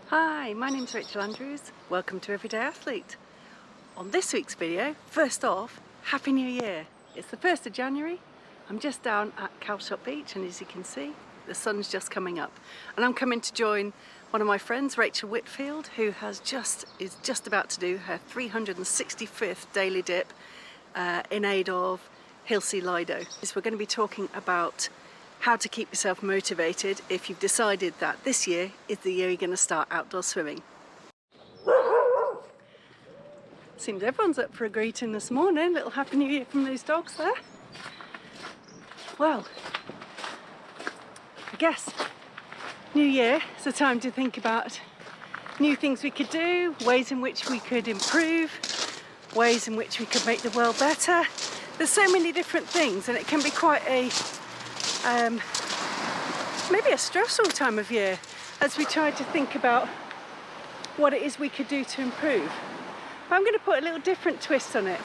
Hi, my name's Rachel Andrews. Welcome to Everyday Athlete. On this week's video, first off, Happy New Year. It's the 1st of January. I'm just down at Calshot Beach, and as you can see, the sun's just coming up. And I'm coming to join one of my friends, Rachel Whitfield, who is just about to do her 365th daily dip in aid of Hilsea Lido. We're going to be talking about how to keep yourself motivated if you've decided that this year is the year you're going to start outdoor swimming. Seems everyone's up for a greeting this morning. Little Happy New Year from those dogs there. Well, I guess New Year is a time to think about new things we could do, ways in which we could improve, ways in which we could make the world better. There's so many different things, and it can be quite a maybe a stressful time of year as we try to think about what it is we could do to improve. But I'm going to put a little different twist on it.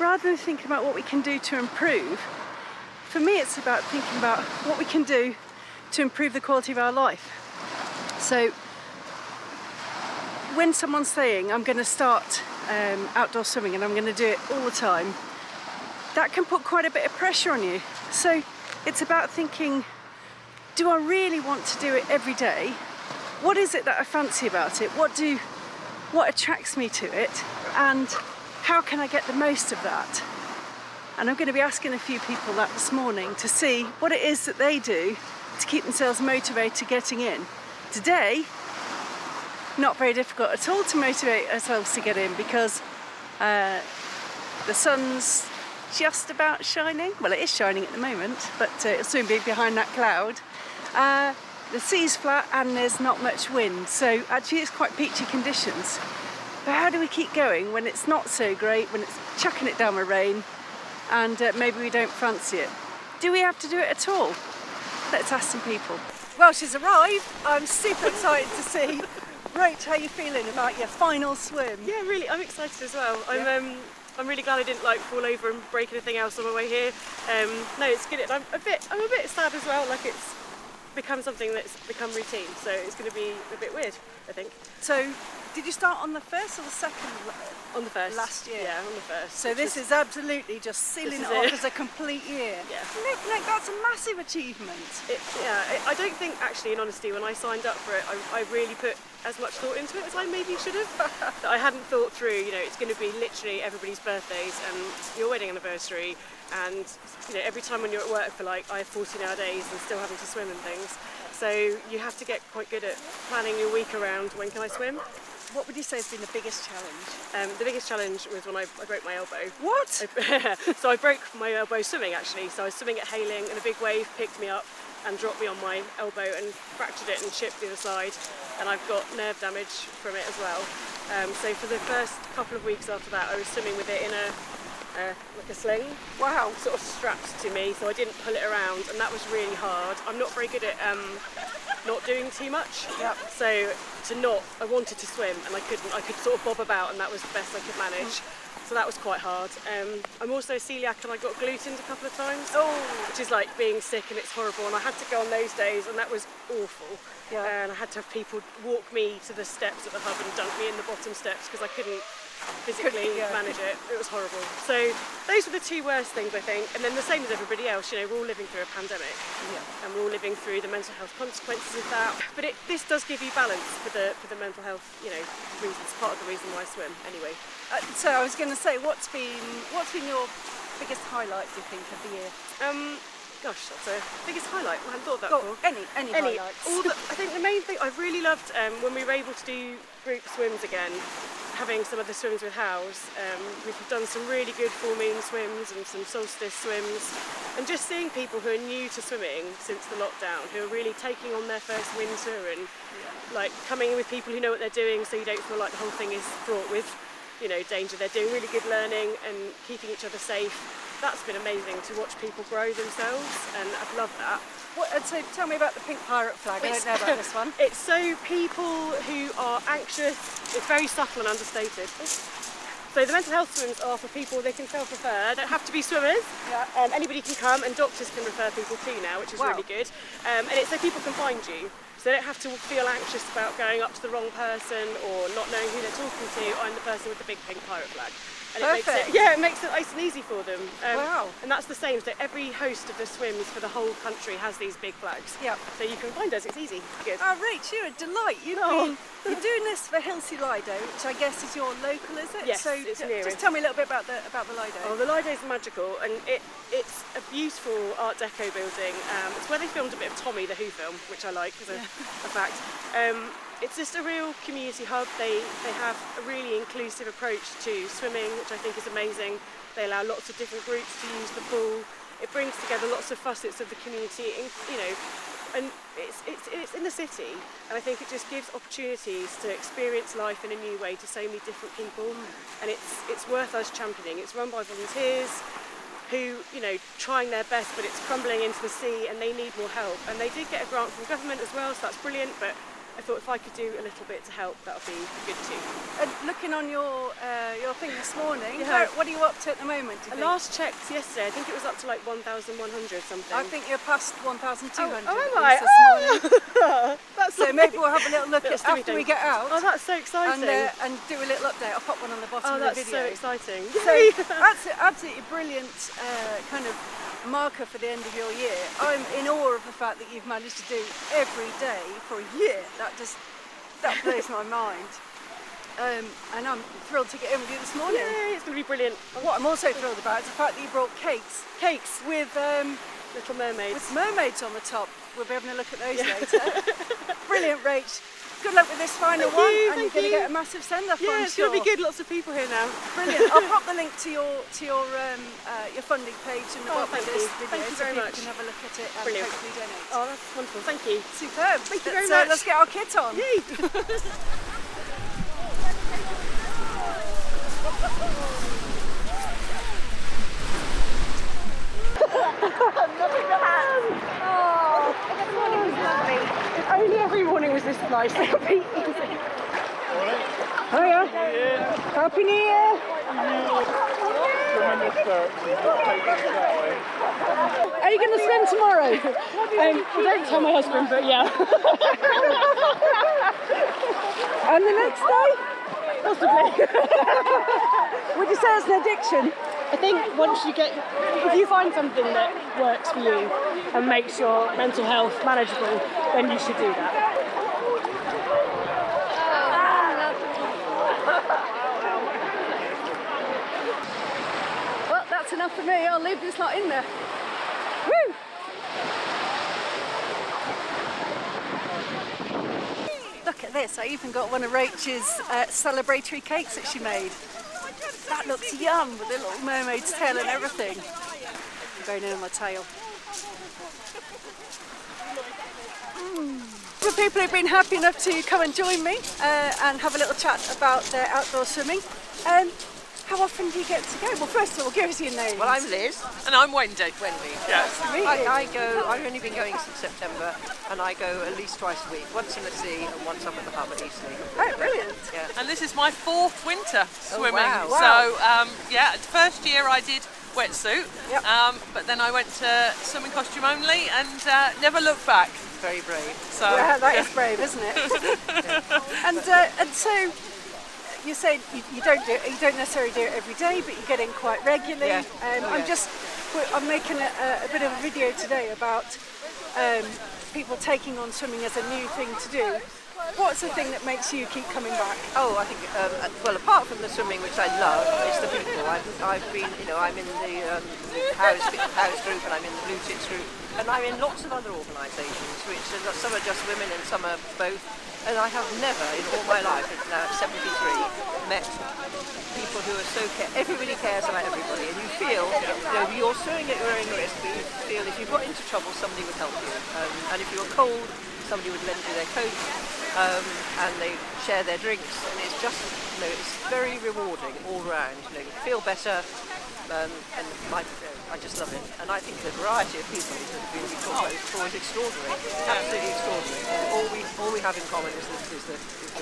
Rather than thinking about what we can do to improve, for me it's about thinking about what we can do to improve the quality of our life. So when someone's saying I'm going to start outdoor swimming and I'm going to do it all the time, that can put quite a bit of pressure on you. So it's about thinking, do I really want to do it every day? What is it that I fancy about it? What attracts me to it? And how can I get the most of that? And I'm going to be asking a few people that this morning to see what it is that they do to keep themselves motivated getting in. Today, not very difficult at all to motivate ourselves to get in because the sun's just about shining. Well, it is shining at the moment, but it'll soon be behind that cloud. The sea's flat and there's not much wind, so actually it's quite peachy conditions. But how do we keep going when it's not so great, when it's chucking it down with rain, and maybe we don't fancy it? Do we have to do it at all? Let's ask some people. Well, she's arrived. I'm super excited to see. Rach, how are you feeling about your final swim? Yeah, really, I'm excited as well. I'm really glad I didn't fall over and break anything else on my way here. No, it's good. I'm a bit sad as well. Like it's become something that's become routine, so it's going to be a bit weird, I think. So, did you start on the first or the second? On the first. Last year? Yeah, on the first. So this is absolutely just sealing it off as a complete year. Yeah. Look, that's a massive achievement. I don't think, actually, in honesty, when I signed up for it, I really put as much thought into it as I maybe should have. I hadn't thought through, it's going to be literally everybody's birthdays and your wedding anniversary, and every time when you're at work for I have 14-hour days and still having to swim and things. So you have to get quite good at planning your week around when can I swim. What would you say has been the biggest challenge? The biggest challenge was when I broke my elbow. What? So I broke my elbow swimming, actually. So I was swimming at Helen and a big wave picked me up and dropped me on my elbow and fractured it and chipped the other side. And I've got nerve damage from it as well. So for the first couple of weeks after that, I was swimming with it in like a sling. Wow. Sort of strapped to me, so I didn't pull it around, and that was really hard. I'm not very good at not doing too much. Yep. So I wanted to swim and I couldn't. I could sort of bob about, and that was the best I could manage. So that was quite hard. I'm also celiac and I got glutened a couple of times, which is like being sick, and it's horrible. And I had to go on those days, and that was awful. Yeah. And I had to have people walk me to the steps at the hub and dunk me in the bottom steps because I couldn't physically manage it. It was horrible. So those were the two worst things, I think. And then the same as everybody else, we're all living through a pandemic, and we're all living through the mental health consequences of that. But this does give you balance for the mental health, reasons. Part of the reason why I swim, anyway. So I was going to say, what's been your biggest highlight, do you think, of the year? Gosh, that's a biggest highlight. I hadn't thought that before. Any highlights? I think the main thing I really loved when we were able to do group swims again, having some of the swims with Howes. We've done some really good full moon swims and some solstice swims, and just seeing people who are new to swimming since the lockdown, who are really taking on their first winter and coming in with people who know what they're doing, so you don't feel like the whole thing is fraught with danger. They're doing really good learning and keeping each other safe. That's been amazing to watch people grow themselves, and I've loved that. So tell me about the pink pirate flag. I don't know about this one. It's so people who are anxious. It's very subtle and understated. So the mental health swims are for people they can self-refer. Don't have to be swimmers. Yeah. Anybody can come, and doctors can refer people too now, which is really good. And it's so people can find you. So they don't have to feel anxious about going up to the wrong person or not knowing who they're talking to. I'm the person with the big pink pirate flag. And it makes it nice and easy for them. Wow. And that's the same. So every host of the swims for the whole country has these big flags. Yep. So you can find us. It's easy. Good. Oh, Rach, you're a delight. You're doing this for Hilsey Lido, which I guess is your local, is it? Yes, so it's just tell me a little bit about the Lido. Oh, the Lido is magical, and it's a beautiful Art Deco building. It's where they filmed a bit of Tommy the Who film, which I like as a fact. It's just a real community hub. They have a really inclusive approach to swimming, which I think is amazing. They allow lots of different groups to use the pool. It brings together lots of facets of the community, and it's in the city, and I think it just gives opportunities to experience life in a new way to so many different people, and it's worth us championing. It's run by volunteers who, trying their best, but it's crumbling into the sea and they need more help. And they did get a grant from government as well, so that's brilliant, but I thought if I could do a little bit to help, that would be good too. And looking on your thing this morning, what are you up to at the moment? I last checked yesterday, I think it was up to like 1,100 something. I think you're past 1,200 am this I? morning. That's So maybe we'll have a little look after we get out. Oh, that's so exciting. And do a little update. I'll pop one on the bottom of the video. Oh, that's so exciting. So that's an absolutely brilliant kind of marker for the end of your year. I'm in awe of the fact that you've managed to do every day for a year. That blows my mind. And I'm thrilled to get in with you this morning. Yay, it's going to be brilliant. What I'm also thrilled about is the fact that you brought cakes with Little mermaids. with mermaids on the top. We'll be having a look at those later. Brilliant, Rach. Good luck with this final one, and you're going to get a massive send-off. Yeah, I'm it's sure. going to be good. Lots of people here now. Brilliant. I'll pop the link to your funding page in the bottom of this video, Thank you so very people much. can have a look at it and Brilliant. hopefully donate. Oh, that's wonderful. Thank you. Superb. Thank you very much. much. Let's get our kit on. Yay! Only every morning was this nice. It'll be easy. Hiya. Happy New Year. Are you going to swim tomorrow? Don't tell my husband, but yeah. And the next day? Possibly. Would you say it's an addiction? I think if you find something that works for you and makes your mental health manageable, then you should do that. Well, that's enough for me. I'll leave this lot in there. Woo! Look at this. I even got one of Rachel's celebratory cakes that she made. That looks yum with the little mermaid's tail and everything. I'm going in on my tail. For people who've been happy enough to come and join me and have a little chat about their outdoor swimming, how often do you get to go? Well, first of all, give us your name. Well, I'm Liz. And I'm Wendy. Yeah. I've only been going since September, and I go at least twice a week, once in the sea and once up at the hub at Eastleigh. Oh, brilliant. Yeah. And this is my 4th winter swimming. wow. Wow. So, first year I did wetsuit, Yep. but then I went to swimming costume only and never looked back. Very brave. So, Yeah, that is brave, isn't it? And so you say you don't necessarily do it every day, but you get in quite regularly. Yeah. I'm making a bit of a video today about people taking on swimming as a new thing to do. What's the thing that makes you keep coming back? Oh, I think, well, apart from the swimming, which I love, it's the people. I've been, I'm in the house group, and I'm in the Blue Tits group, and I'm in lots of other organisations, which some are just women and some are both. And I have never, in all my life, now 73, met people who are so everybody cares about everybody, and you feel, you're swimming at your own risk, but you feel if you got into trouble, somebody would help you. And if you were cold, somebody would lend you their coat, and they share their drinks, and it's just, it's very rewarding all round. You feel better, and I just love it. And I think the variety of people that have been talked about before is extraordinary, absolutely extraordinary. All we have in common is the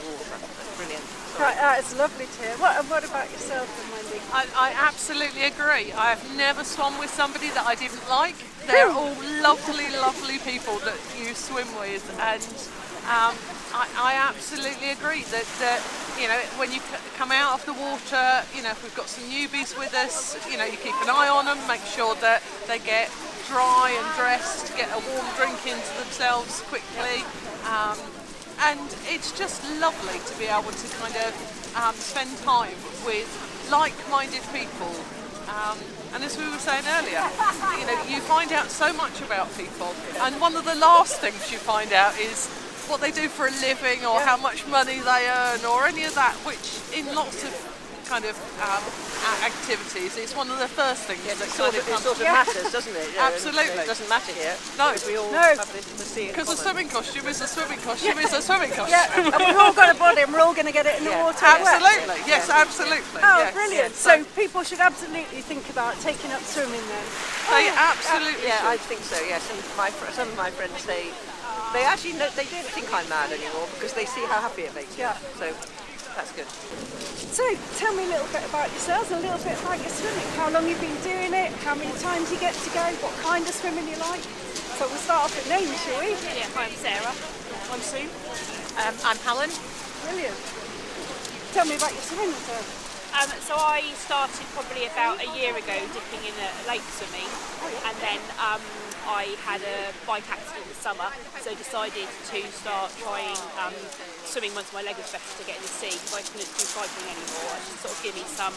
water. That's brilliant. It's lovely to hear. What about yourself then, Wendy? I absolutely agree. I have never swum with somebody that I didn't like. They're all lovely, lovely people that you swim with, and I absolutely agree that you know, when you come out of the water, you know, if we've got some newbies with us, you know, you keep an eye on them, make sure that they get dry and dressed, get a warm drink into themselves quickly, and it's just lovely to be able to kind of spend time with like-minded people. And as we were saying earlier, you know, you find out so much about people, and one of the last things you find out is what they do for a living, or how much money they earn, or any of that, which in lots of kind of activities, it's one of the first things that kind of comes. It sort of matters, doesn't it? Yeah, Absolutely. It doesn't matter here. No. We all have this to see it. Because a swimming costume is a swimming costume is a swimming costume. Yeah, and we've all got a body and we're all going to get it in the water. Absolutely, yes, absolutely. Oh, yes. brilliant. Yes. So people should absolutely think about taking up swimming then. They absolutely Yeah, I should. think so. Yes, and some of my friends they actually they don't think I'm mad anymore because they see how happy it makes me. Yeah. So that's good. So tell me a little bit about yourselves, a little bit about your swimming. How long you've been doing it, how many times you get to go, what kind of swimming you like. So we'll start off with names, shall we? Yeah, hi, I'm Sarah. I'm Sue. I'm Helen. Brilliant. Tell me about your swimming, sir. So I started probably about a year ago dipping in a lake swimming, and then I had a bike accident this summer, so decided to start trying swimming once my leg was better to get in the sea, because I couldn't do cycling anymore. It just sort of give me some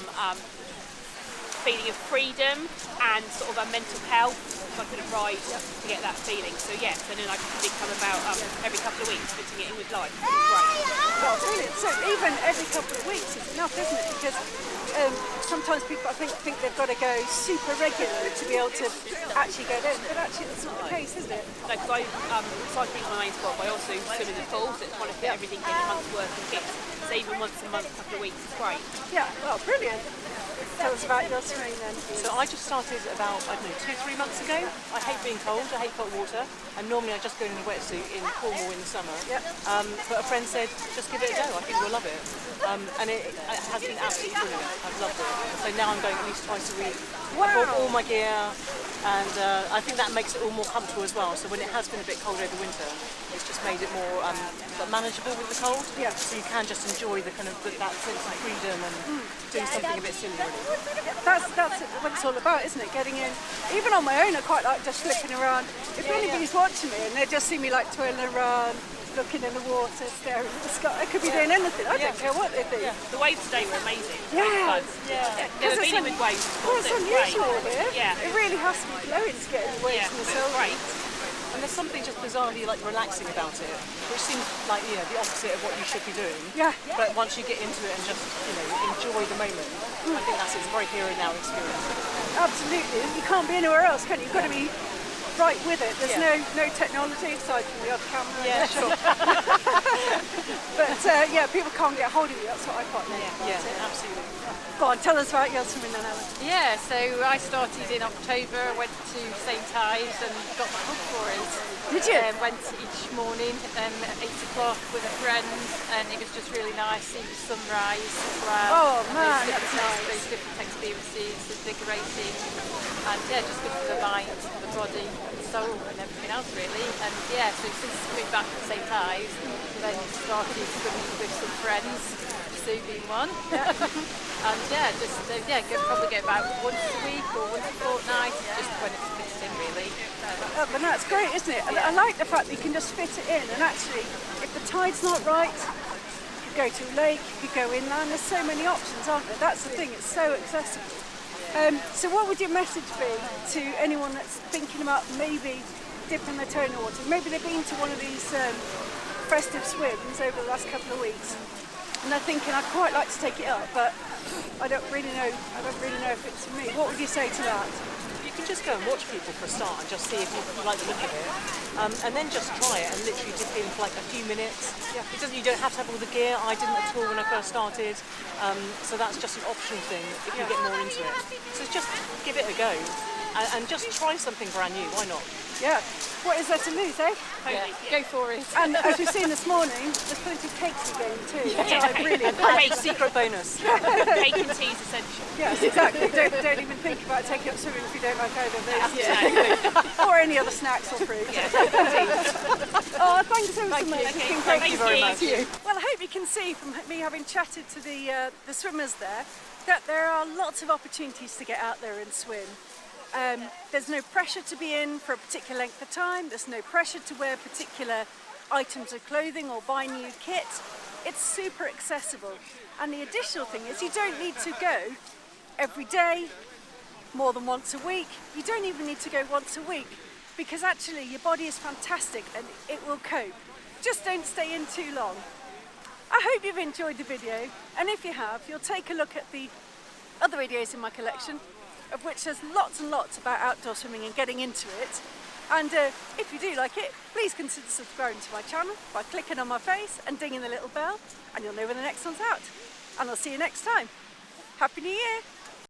feeling of freedom and sort of a mental health, so I couldn't ride to get that feeling. So yes, and then I did come about every couple of weeks fitting it in with life. It was great. Oh, brilliant. So even every couple of weeks is enough, isn't it? Because sometimes people I think they've got to go super regularly to be able to actually get in, but actually that's not the case, is it? No, because cycling is my main sport, but I also swim in the pool, so it's trying to fit everything in a month's worth of kits. So even once a month, a couple of weeks, it's great. Yeah, well, brilliant. Tell us about your swimming then. So I just started about, 2-3 months ago. I hate being cold, I hate cold water, and normally I just go in a wetsuit in Cornwall in the summer. Yep. But a friend said, just give it a go, I think you'll love it. And it has been absolutely brilliant, I've loved it. So now I'm going at least twice a week. Wow. I bought all my gear, and I think that makes it all more comfortable as well. So when it has been a bit cold over winter, it's just made it more manageable with the cold. Yeah. So you can just enjoy the kind of that sense of freedom and doing something a bit silly, really. That's what it's all about, isn't it? Getting in. Even on my own, I quite like just flipping around. If anybody's watching me and they just see me like twirling around, looking in the water, staring at the sky, I could be doing anything. I don't care what they think. The waves today were amazing. Yeah. Never been in with waves Well, before, it's so it was great. unusual here. Yeah. It really has to be blowing to get in the waves Yeah, from the it was silver. great. And there's something just bizarrely like relaxing about it, which seems like the opposite of what you should be doing. Yeah. But once you get into it and just enjoy the moment, I think it's a very here and now experience. Absolutely. You can't be anywhere else, can you? You've got to be right with it. There's no technology aside from the other camera. Yeah, sure. But people can't get hold of you. That's what I quite like about Yeah, it. absolutely. Go on, tell us about your swimming then, Helen. Yeah, so I started in October, went to St Ives and got my hook for it. Did you? Went each morning at 8 o'clock with a friend, and it was just really nice seeing the sunrise as well. Oh, man, those that's nice. Those different experiences, invigorating, and just good for the mind, the body, the soul, and everything else really. And so since coming back to St Ives, then started swimming with some friends, Sue being one. And probably go about once a week or once a fortnight, just when it fits in really. Oh, but that's great, isn't it? And I like the fact that you can just fit it in, and actually, if the tide's not right, you could go to a lake, you could go inland. There's so many options, aren't there? That's the thing, it's so accessible. So what would your message be to anyone that's thinking about maybe dipping their toe in the water? Maybe they've been to one of these festive swims over the last couple of weeks, and they're thinking, I'd quite like to take it up, but I don't really know if it's for me. What would you say to that? You can just go and watch people for a start and just see if you like the look of it, and then just try it and literally dip in for like a few minutes. You don't have to have all the gear. I didn't at all when I first started, so that's just an optional thing if you get more into it. So just give it a go and just try something brand new. Why not? Yeah. What is there to lose, eh? Yeah, go for it. And as we've seen this morning, there's plenty of cake to be going too. So I really encourage Cake, Secret bonus. cake and tea is essential. Yes, exactly. Don't even think about taking up swimming if you don't like either of those. Or any other snacks or fruit. Oh, thanks so much. Thank you very much. Well, I hope you can see from me having chatted to the swimmers there that there are lots of opportunities to get out there and swim. There's no pressure to be in for a particular length of time. There's no pressure to wear particular items of clothing or buy new kit. It's super accessible. And the additional thing is you don't need to go every day, more than once a week. You don't even need to go once a week because actually your body is fantastic and it will cope. Just don't stay in too long. I hope you've enjoyed the video, and if you have, you'll take a look at the other videos in my collection, of which there's lots and lots about outdoor swimming and getting into it. And if you do like it, please consider subscribing to my channel by clicking on my face and dinging the little bell, and you'll know when the next one's out. And I'll see you next time. Happy New Year!